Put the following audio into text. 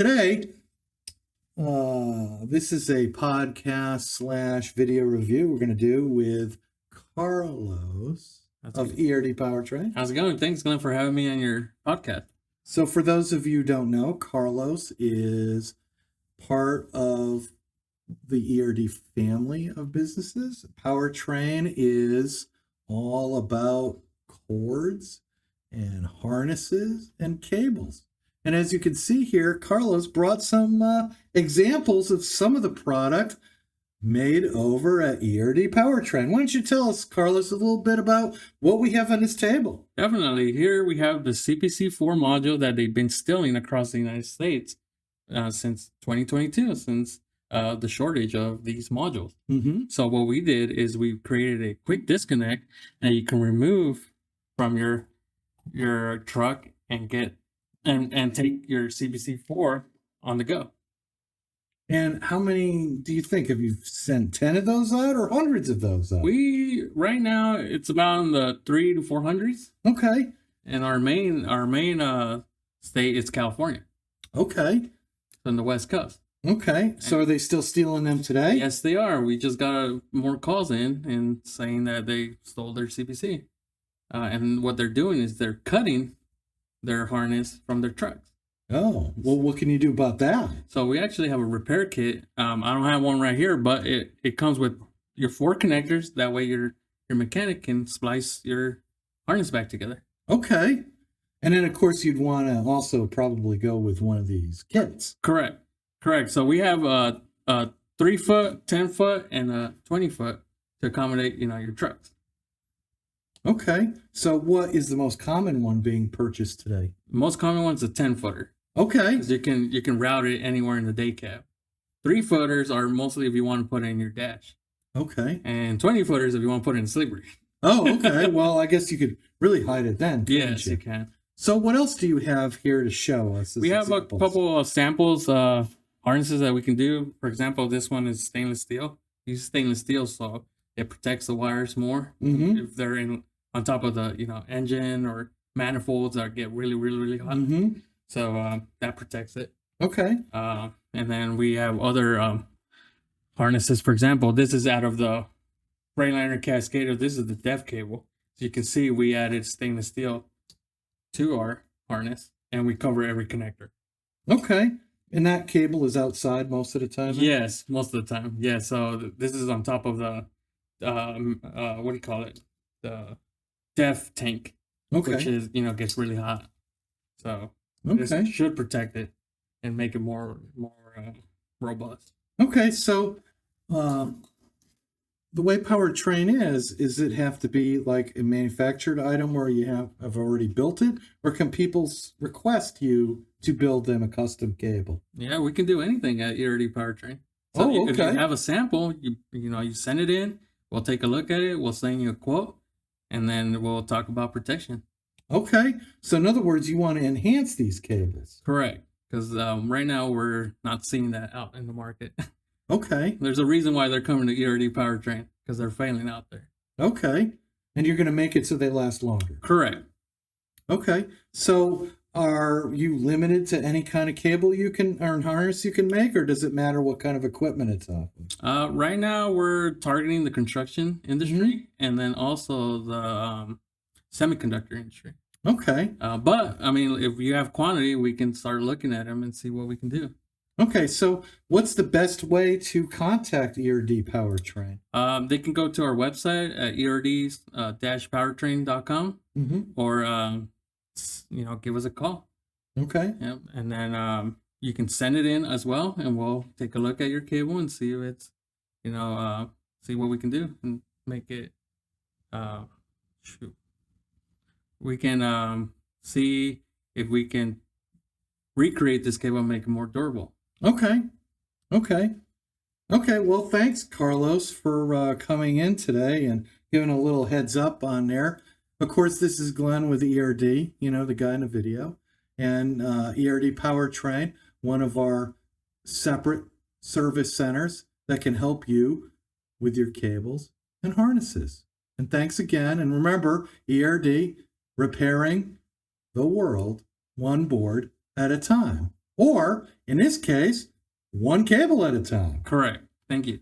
Today, this is a podcast / video review we're going to do with Carlos of ERD Powertrain. How's it going? Thanks, Glenn, for having me on your podcast. So for those of you who don't know, Carlos is part of the ERD family of businesses. Powertrain is all about cords and harnesses and cables. And as you can see here, Carlos brought some examples of some of the product made over at ERD Powertrain. Why don't you tell us, Carlos, a little bit about what we have on this table? Definitely. Here we have the CPC4 module that they've been stealing across the United States since 2022, since the shortage of these modules. Mm-hmm. So what we did is we created a quick disconnect that you can remove from your truck and get and take your CPC4 on the go. And how many do you think? Have you sent 10 of those out or hundreds of those out? Right now it's about in the 300 to 400s. Okay. And our main state is California. Okay. On the West Coast. Okay. So are they still stealing them today? Yes, they are. We just got more calls in and saying that they stole their CPC. And what they're doing is they're cutting their harness from their trucks. Oh, well, what can you do about that? So we actually have a repair kit. I don't have one right here, but it comes with your 4 connectors. That way your mechanic can splice your harness back together. Okay. And then, of course, you'd want to also probably go with one of these kits. Correct. So we have a 3-foot, 10-foot, and a 20-foot to accommodate, your trucks. Okay. So what is the most common one being purchased today? The most common one's a 10-footer. Okay. You can route it anywhere in the day cab. 3-footers are mostly if you want to put it in your dash. Okay. And 20-footers if you want to put it in sleeper. Oh, okay. Well, I guess you could really hide it then. Yes, you can. So what else do you have here to show us? We have examples? A couple of samples, harnesses that we can do. For example, this one is stainless steel. Use stainless steel so it protects the wires more if they're on top of the engine or manifolds that get really, really, really hot. Mm-hmm. So that protects it. Okay. And then we have other harnesses. For example, this is out of the Freightliner Cascader. This is the def cable. So you can see we added stainless steel to our harness, and we cover every connector. Okay. And that cable is outside most of the time? Yes, most of the time. Yeah, so this is on top of the, what do you call it? The def tank, which is, gets really hot. So this should protect it and make it more robust. Okay, so the way Powertrain is it have to be like a manufactured item where you have already built it, or can people request you to build them a custom cable? Yeah, we can do anything at ERD Powertrain. So if you have a sample, you send it in, we'll take a look at it, we'll send you a quote, and then we'll talk about protection. Okay, so in other words, you want to enhance these cables. Correct, because right now we're not seeing that out in the market. Okay. There's a reason why they're coming to ERD Powertrain, because they're failing out there. Okay. And you're going to make it so they last longer. Correct. Okay. So are you limited to any kind of cable you can, or harness you can make, or does it matter what kind of equipment it's off of? Right now we're targeting the construction industry and then also the semiconductor industry. Okay. But I mean, if you have quantity, we can start looking at them and see what we can do. Okay, so what's the best way to contact ERD Powertrain? They can go to our website at erd-powertrain.com or, give us a call. Okay. Yep. And then you can send it in as well, and we'll take a look at your cable and see if it's, see what we can do and make it, we can see if we can recreate this cable and make it more durable. Okay. Well, thanks, Carlos, for coming in today and giving a little heads up on there. Of course, this is Glenn with ERD, the guy in the video, and ERD Powertrain, one of our separate service centers that can help you with your cables and harnesses. And thanks again. And remember, ERD, repairing the world one board at a time. Or, in this case, one cable at a time. Correct. Thank you.